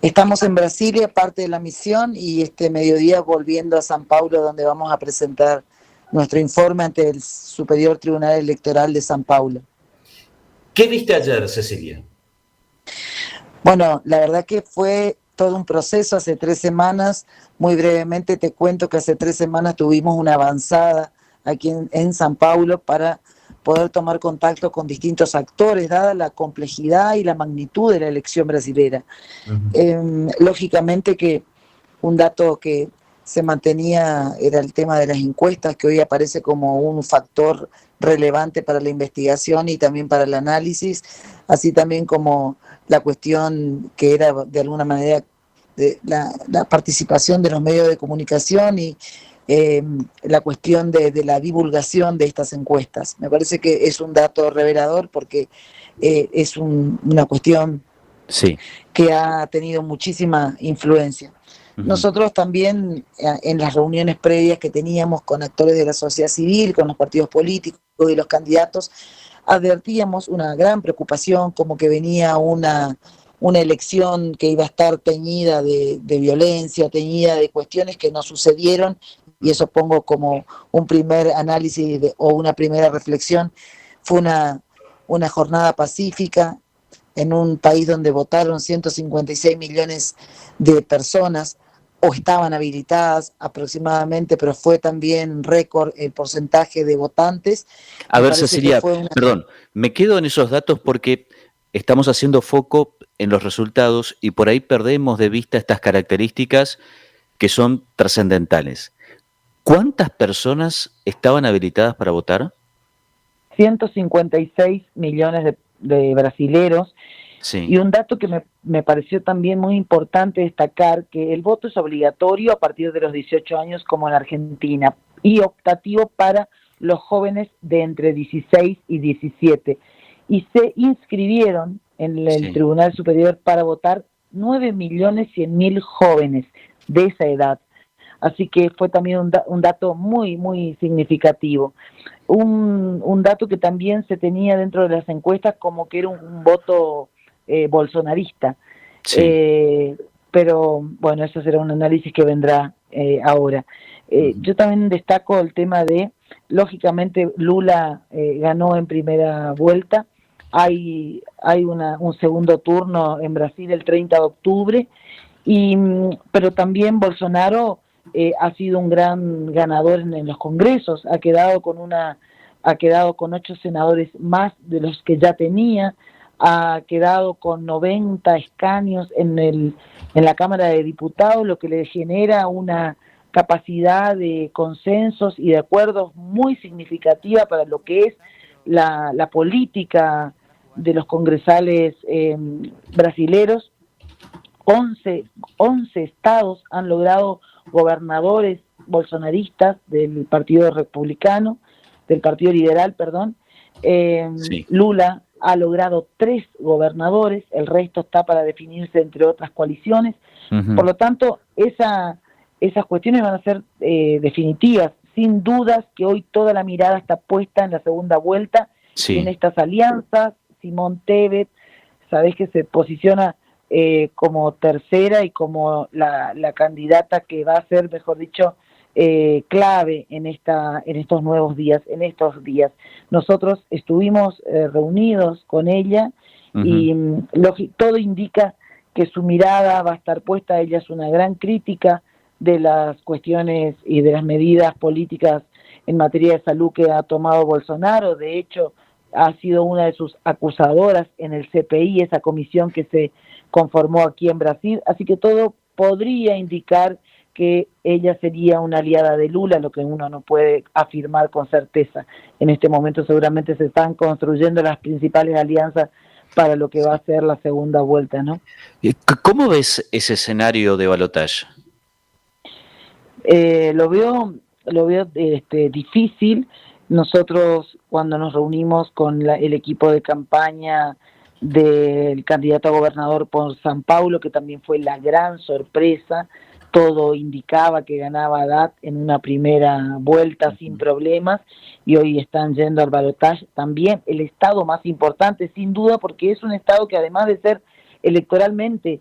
Estamos en Brasilia, parte de la misión, y este mediodía volviendo a San Paulo, donde vamos a presentar nuestro informe ante el Superior Tribunal Electoral de San Paulo. ¿Qué viste ayer, Cecilia? Bueno, la verdad que fue todo un proceso hace 3 semanas. Muy brevemente te cuento que hace 3 semanas tuvimos una avanzada aquí en San Paulo para poder tomar contacto con distintos actores, dada la complejidad y la magnitud de la elección brasilera. Lógicamente que un dato que se mantenía era el tema de las encuestas, que hoy aparece como un factor relevante para la investigación y también para el análisis, así también como la cuestión que era de alguna manera de la participación de los medios de comunicación y la cuestión de la divulgación de estas encuestas. Me parece que es un dato revelador porque es una cuestión sí, que ha tenido muchísima influencia. Nosotros también en las reuniones previas que teníamos con actores de la sociedad civil, con los partidos políticos y los candidatos, advertíamos una gran preocupación, como que venía una elección que iba a estar teñida de violencia, teñida de cuestiones que no sucedieron, y eso pongo como un primer análisis o una primera reflexión. Fue una jornada pacífica en un país donde votaron 156 millones de personas, o estaban habilitadas aproximadamente, pero fue también récord el porcentaje de votantes. A ver, Cecilia, perdón, me quedo en esos datos porque estamos haciendo foco en los resultados y por ahí perdemos de vista estas características que son trascendentales. ¿Cuántas personas estaban habilitadas para votar? 156 millones de brasileros. Sí. Y un dato que me pareció también muy importante destacar, que el voto es obligatorio a partir de los 18 años como en Argentina y optativo para los jóvenes de entre 16 y 17. Y se inscribieron en el Tribunal Superior para votar 9.100.000 jóvenes de esa edad. Así que fue también un dato muy, muy significativo. Un dato que también se tenía dentro de las encuestas como que era un voto bolsonarista. Sí. Pero bueno, eso será un análisis que vendrá ahora. Yo también destaco el tema de, lógicamente, Lula ganó en primera vuelta. Hay un segundo turno en Brasil el 30 de octubre, pero también Bolsonaro ha sido un gran ganador en los congresos, ha quedado con 8 senadores más de los que ya tenía, ha quedado con 90 escaños en la Cámara de Diputados, lo que le genera una capacidad de consensos y de acuerdos muy significativa para lo que es la política de los congresales brasileros. 11 estados han logrado gobernadores bolsonaristas del Partido Republicano, del Partido Liberal, perdón. Sí. Lula ha logrado 3 gobernadores, el resto está para definirse entre otras coaliciones. Por lo tanto, esas cuestiones van a ser definitivas. Sin dudas que hoy toda la mirada está puesta en la segunda vuelta, Sí. y en estas alianzas. Simón Tebet, sabés que se posiciona como tercera y como la candidata que va a ser, mejor dicho, clave en estos nuevos días, en estos días. Nosotros estuvimos reunidos con ella y todo indica que su mirada va a estar puesta. Ella es una gran crítica de las cuestiones y de las medidas políticas en materia de salud que ha tomado Bolsonaro. De hecho, ha sido una de sus acusadoras en el CPI, esa comisión que se conformó aquí en Brasil, así que todo podría indicar que ella sería una aliada de Lula, lo que uno no puede afirmar con certeza. En este momento seguramente se están construyendo las principales alianzas para lo que va a ser la segunda vuelta, ¿no? ¿Cómo ves ese escenario de balotaje? Lo veo difícil. Nosotros, cuando nos reunimos con el equipo de campaña del candidato a gobernador por San Paulo, que también fue la gran sorpresa, todo indicaba que ganaba Haddad en una primera vuelta sin problemas, y hoy están yendo al balotaje. También el estado más importante, sin duda, porque es un estado que, además de ser electoralmente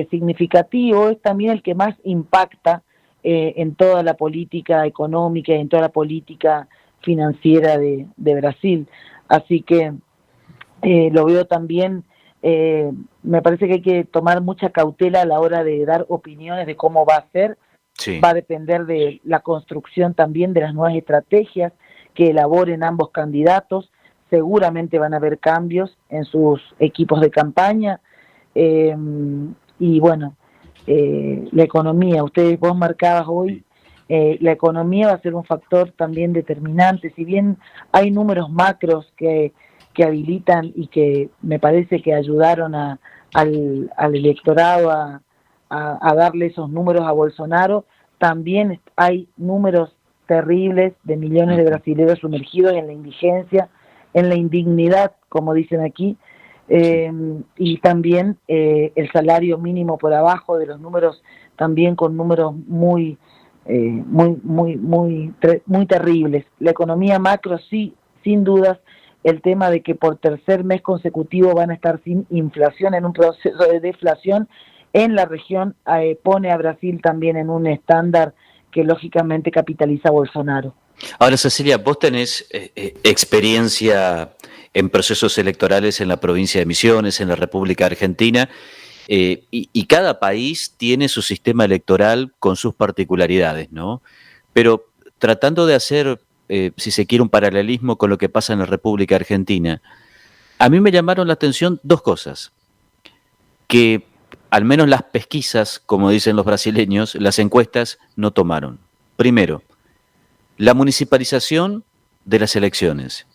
significativo, es también el que más impacta en toda la política económica y en toda la política financiera de Brasil. Así que lo veo también, me parece que hay que tomar mucha cautela a la hora de dar opiniones de cómo va a ser. Sí. Va a depender de la construcción también de las nuevas estrategias que elaboren ambos candidatos. Seguramente van a haber cambios en sus equipos de campaña. Y bueno, la economía, vos marcabas hoy, la economía va a ser un factor también determinante. Si bien hay números macros que habilitan y que me parece que ayudaron al electorado a darle esos números a Bolsonaro, también hay números terribles de millones de brasileños sumergidos en la indigencia, en la indignidad, como dicen aquí, y también el salario mínimo por abajo de los números, también con números muy terribles. La economía macro sí, sin dudas, el tema de que por tercer mes consecutivo van a estar sin inflación, en un proceso de deflación en la región, pone a Brasil también en un estándar que lógicamente capitaliza a Bolsonaro. Ahora, Cecilia, vos tenés experiencia en procesos electorales en la provincia de Misiones, en la República Argentina, y cada país tiene su sistema electoral con sus particularidades, ¿no? Pero tratando de hacer, si se quiere, un paralelismo con lo que pasa en la República Argentina, a mí me llamaron la atención dos cosas, que al menos las pesquisas, como dicen los brasileños, las encuestas no tomaron. Primero, la municipalización de las elecciones.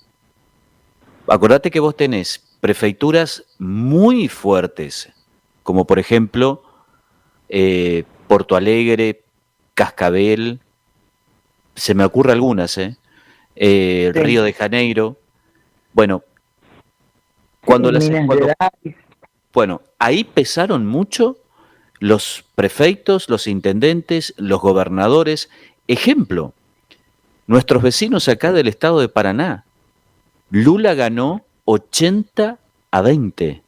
Acordate que vos tenés prefecturas muy fuertes, como por ejemplo Porto Alegre, Cascabel, se me ocurre algunas, sí. Río de Janeiro. Bueno, cuando bueno, ahí pesaron mucho los prefectos, los intendentes, los gobernadores. Ejemplo, nuestros vecinos acá del estado de Paraná, Lula ganó 80-20.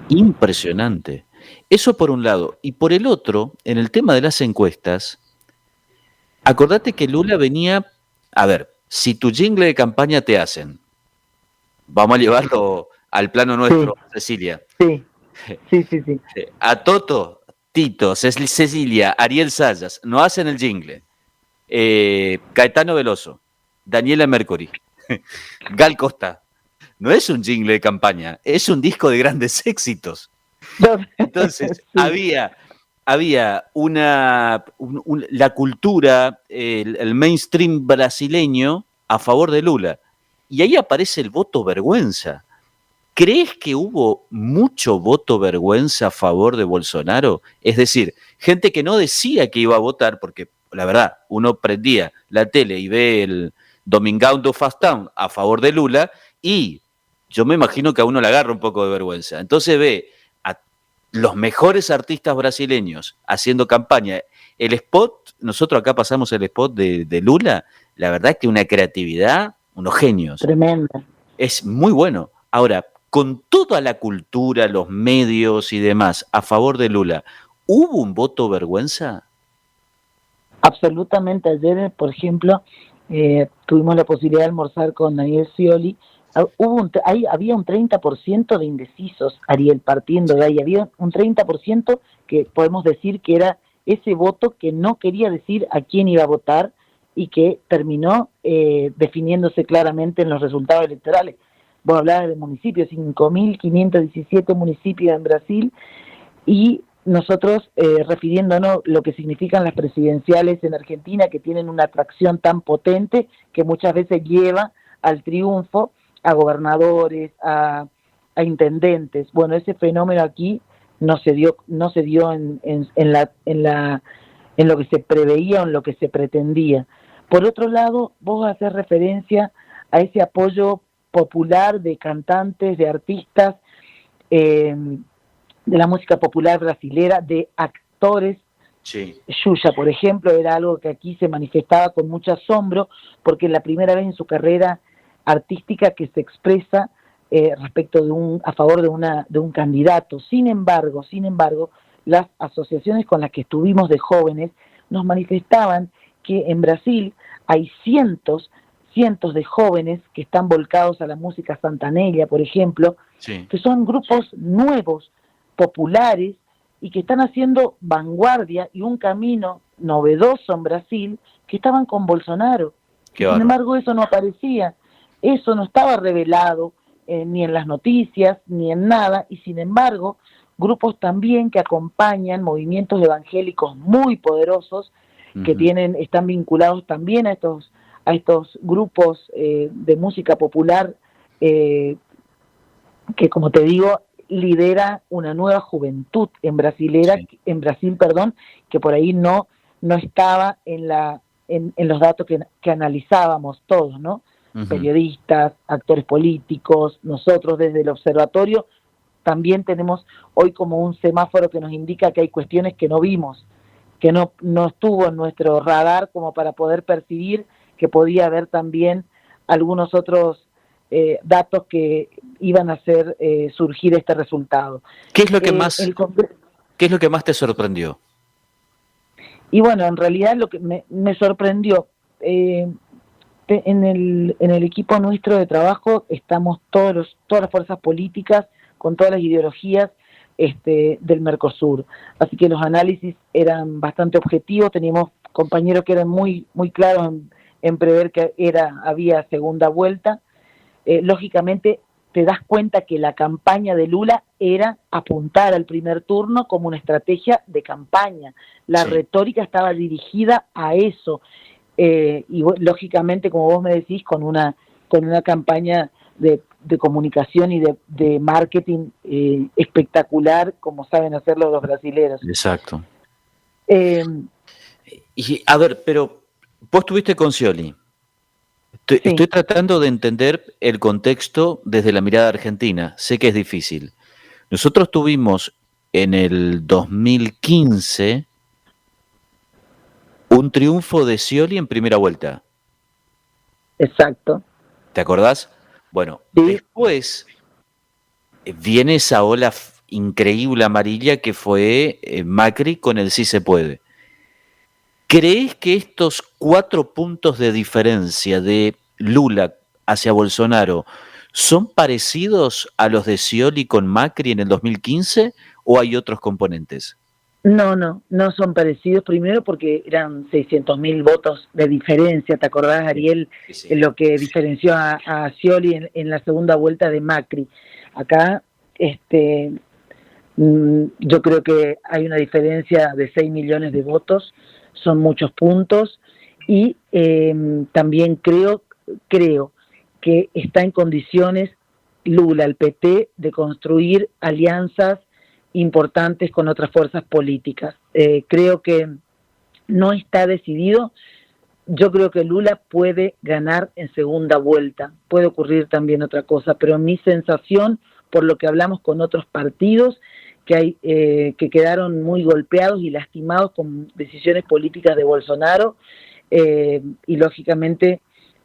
Impresionante. Eso por un lado. Y por el otro, en el tema de las encuestas, acordate que Lula venía, a ver, si tu jingle de campaña te hacen, vamos a llevarlo al plano nuestro, sí. Cecilia. Sí. A Toto, Tito, Cecilia, Ariel Sayas, no hacen el jingle. Caetano Veloso, Daniela Mercury, Gal Costa. No es un jingle de campaña, es un disco de grandes éxitos. Entonces, sí. había la cultura, el mainstream brasileño a favor de Lula. Y ahí aparece el voto vergüenza. ¿Crees que hubo mucho voto vergüenza a favor de Bolsonaro? Es decir, gente que no decía que iba a votar, porque la verdad, uno prendía la tele y ve el Domingão do Faustão a favor de Lula y yo me imagino que a uno le agarra un poco de vergüenza. Entonces ve a los mejores artistas brasileños haciendo campaña. El spot, nosotros acá pasamos el spot de Lula, la verdad es que una creatividad, unos genios. Tremenda. Es muy bueno. Ahora, con toda la cultura, los medios y demás a favor de Lula, ¿hubo un voto vergüenza? Absolutamente. Ayer, por ejemplo, tuvimos la posibilidad de almorzar con Daniel Scioli. Había un 30% de indecisos, Ariel, partiendo de ahí. Había un 30% que podemos decir que era ese voto que no quería decir a quién iba a votar y que terminó definiéndose claramente en los resultados electorales. Vos hablabas de municipios, 5.517 municipios en Brasil, y nosotros refiriéndonos lo que significan las presidenciales en Argentina, que tienen una atracción tan potente que muchas veces lleva al triunfo a gobernadores, a intendentes. Bueno, ese fenómeno aquí no se dio en lo que se preveía o en lo que se pretendía. Por otro lado, vos haces referencia a ese apoyo popular de cantantes, de artistas, de la música popular brasilera, de actores. Sí. Xuxa, por ejemplo, era algo que aquí se manifestaba con mucho asombro, porque es la primera vez en su carrera artística que se expresa respecto a favor de un candidato. Sin embargo, las asociaciones con las que estuvimos de jóvenes nos manifestaban que en Brasil hay cientos de jóvenes que están volcados a la música santaneña, por ejemplo, sí, que son grupos nuevos, populares, y que están haciendo vanguardia y un camino novedoso en Brasil, que estaban con Bolsonaro. Sin embargo, eso no aparecía, eso no estaba revelado ni en las noticias, ni en nada, y sin embargo, grupos también que acompañan movimientos evangélicos muy poderosos, que están vinculados también a estos grupos de música popular, que, como te digo, lidera una nueva juventud en Brasil, que por ahí no estaba en los datos que analizábamos todos, ¿no? Periodistas, actores políticos, nosotros desde el observatorio también tenemos hoy como un semáforo que nos indica que hay cuestiones que no vimos, que no estuvo en nuestro radar como para poder percibir que podía haber también algunos otros datos que iban a hacer surgir este resultado. ¿Qué es lo que más te sorprendió? Y bueno, en realidad lo que me sorprendió, en el equipo nuestro de trabajo estamos todas las fuerzas políticas con todas las ideologías del Mercosur, así que los análisis eran bastante objetivos, teníamos compañeros que eran muy claros en prever que había segunda vuelta. Lógicamente te das cuenta que la campaña de Lula era apuntar al primer turno como una estrategia de campaña, la retórica estaba dirigida a eso, y lógicamente, como vos me decís, con una campaña de comunicación y de marketing espectacular, como saben hacerlo los brasileros. Exacto. Y a ver, pero vos estuviste con Scioli. Estoy tratando de entender el contexto desde la mirada argentina. Sé que es difícil. Nosotros tuvimos en el 2015 un triunfo de Scioli en primera vuelta. Exacto. ¿Te acordás? Bueno, después viene esa ola increíble amarilla que fue Macri con el Sí se puede. ¿Crees que estos 4 puntos de diferencia de Lula hacia Bolsonaro son parecidos a los de Scioli con Macri en el 2015 o hay otros componentes? No son parecidos, primero porque eran 600.000 votos de diferencia, ¿te acordás, Ariel? Sí. Lo que diferenció a Scioli en la segunda vuelta de Macri. Acá, yo creo que hay una diferencia de 6 millones de votos, son muchos puntos, y también creo que está en condiciones Lula, el PT, de construir alianzas importantes con otras fuerzas políticas. Creo que no está decidido. Yo creo que Lula puede ganar en segunda vuelta. Puede ocurrir también otra cosa, pero mi sensación, por lo que hablamos con otros partidos, que quedaron muy golpeados y lastimados con decisiones políticas de Bolsonaro, y lógicamente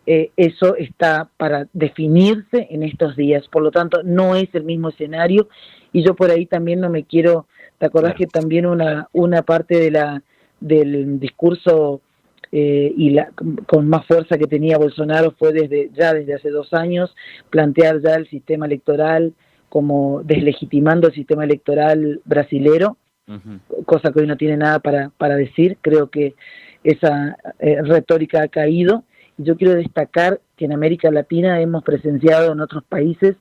eso está para definirse en estos días. Por lo tanto, no es el mismo escenario, y yo por ahí también no me quiero... ¿Te acordás que también una parte del discurso con más fuerza que tenía Bolsonaro fue desde hace 2 años plantear ya el sistema electoral como deslegitimando el sistema electoral brasilero, cosa que hoy no tiene nada para decir? Creo que esa retórica ha caído. Yo quiero destacar que en América Latina hemos presenciado en otros países,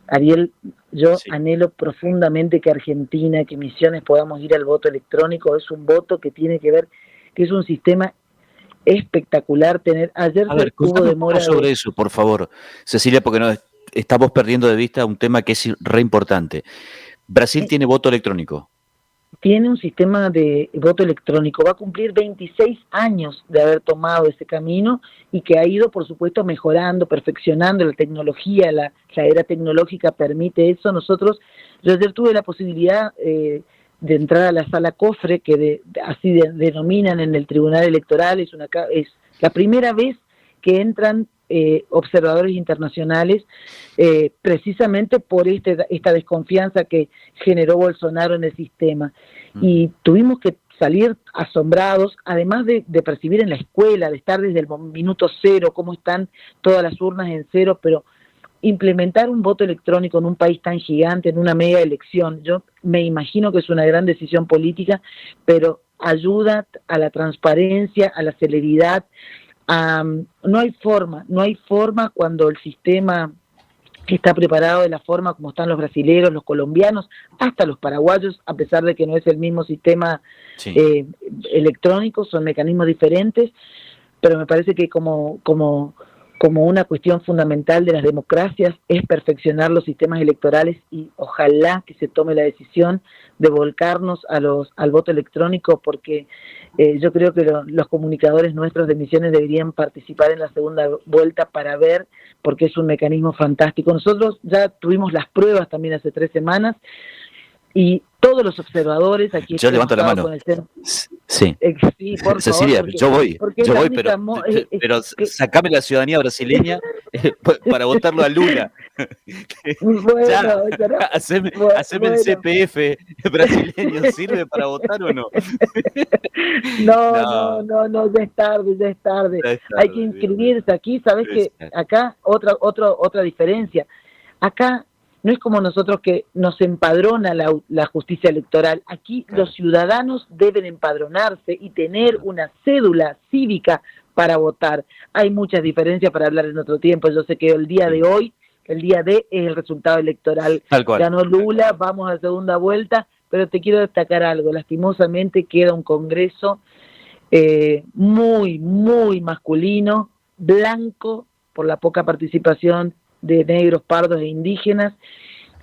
Ariel, yo anhelo profundamente que Argentina, que Misiones podamos ir al voto electrónico. Es un voto que tiene que ver, que es un sistema espectacular. Ayer se tuvo demora sobre eso, por favor, Cecilia, porque estamos perdiendo de vista un tema que es re importante. Brasil tiene voto electrónico. Tiene un sistema de voto electrónico, va a cumplir 26 años de haber tomado ese camino y que ha ido, por supuesto, mejorando, perfeccionando la tecnología, la era tecnológica permite eso. Yo ayer tuve la posibilidad de entrar a la sala cofre, que así denominan en el Tribunal Electoral, es la primera vez que entran observadores internacionales, precisamente por esta desconfianza que generó Bolsonaro en el sistema. Y tuvimos que salir asombrados, además de percibir en la escuela, de estar desde el minuto cero, cómo están todas las urnas en cero, pero implementar un voto electrónico en un país tan gigante, en una mega elección, yo me imagino que es una gran decisión política, pero ayuda a la transparencia, a la celeridad. No hay forma cuando el sistema está preparado de la forma como están los brasileños, los colombianos, hasta los paraguayos, a pesar de que no es el mismo sistema electrónico, son mecanismos diferentes, pero me parece que como una cuestión fundamental de las democracias es perfeccionar los sistemas electorales, y ojalá que se tome la decisión de volcarnos al voto electrónico, porque yo creo que los comunicadores nuestros de Misiones deberían participar en la segunda vuelta para ver, porque es un mecanismo fantástico. Nosotros ya tuvimos las pruebas también hace 3 semanas, y todos los observadores aquí... Yo levanto la mano. Sí, por Cecilia, favor, yo voy, pero sacame la ciudadanía brasileña para votarlo a Lula. Bueno, haceme el CPF brasileño, ¿sirve para votar o no? No, ya es tarde. Hay que inscribirse aquí, ¿sabes qué? Acá otra diferencia. Acá no es como nosotros que nos empadrona la justicia electoral. Aquí los ciudadanos deben empadronarse y tener una cédula cívica para votar. Hay muchas diferencias para hablar en otro tiempo. Yo sé que el día de hoy, el día D es el resultado electoral. Ganó Lula, vamos a segunda vuelta, pero te quiero destacar algo. Lastimosamente queda un Congreso muy, muy masculino, blanco, por la poca participación de negros, pardos e indígenas,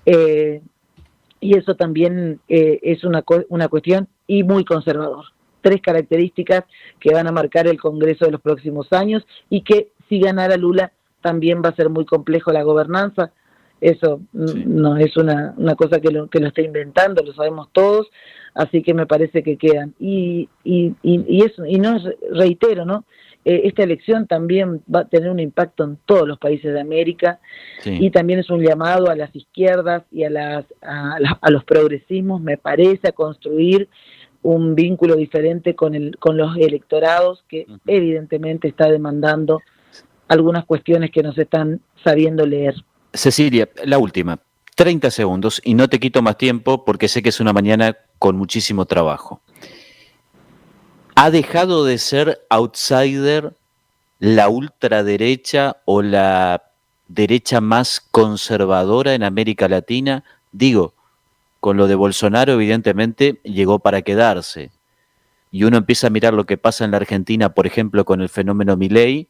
y eso también es una cuestión, y muy conservador. 3 características que van a marcar el Congreso de los próximos años, y que si ganara Lula también va a ser muy complejo la gobernanza. Eso no es una cosa que lo está inventando, lo sabemos todos, así que me parece que quedan. Y eso, y no reitero, ¿no? Esta elección también va a tener un impacto en todos los países de América, y también es un llamado a las izquierdas y a los progresismos, me parece, a construir un vínculo diferente con los electorados, que evidentemente está demandando algunas cuestiones que no se están sabiendo leer. Cecilia, la última, 30 segundos, y no te quito más tiempo porque sé que es una mañana con muchísimo trabajo. ¿Ha dejado de ser outsider la ultraderecha o la derecha más conservadora en América Latina? Digo, con lo de Bolsonaro evidentemente llegó para quedarse. Y uno empieza a mirar lo que pasa en la Argentina, por ejemplo, con el fenómeno Milei,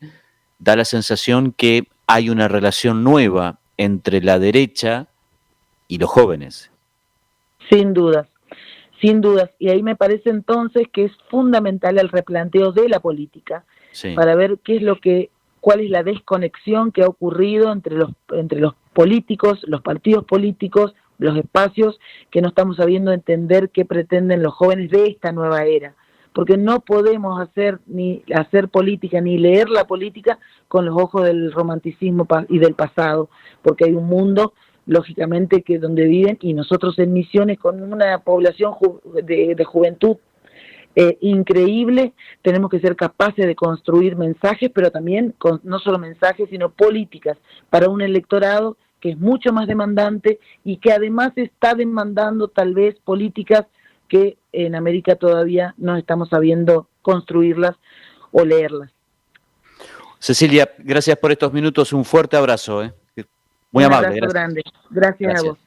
da la sensación que hay una relación nueva entre la derecha y los jóvenes. Sin dudas, y ahí me parece entonces que es fundamental el replanteo de la política, para ver cuál es la desconexión que ha ocurrido entre los políticos, los partidos políticos, los espacios, que no estamos sabiendo entender qué pretenden los jóvenes de esta nueva era, porque no podemos hacer política ni leer la política con los ojos del romanticismo y del pasado, porque hay un mundo lógicamente que donde viven, y nosotros en Misiones con una población de juventud increíble, tenemos que ser capaces de construir mensajes, pero también no solo mensajes sino políticas para un electorado que es mucho más demandante, y que además está demandando tal vez políticas que en América todavía no estamos sabiendo construirlas o leerlas. Cecilia, gracias por estos minutos, un fuerte abrazo. Muy amable. Un abrazo grande. Gracias a vos.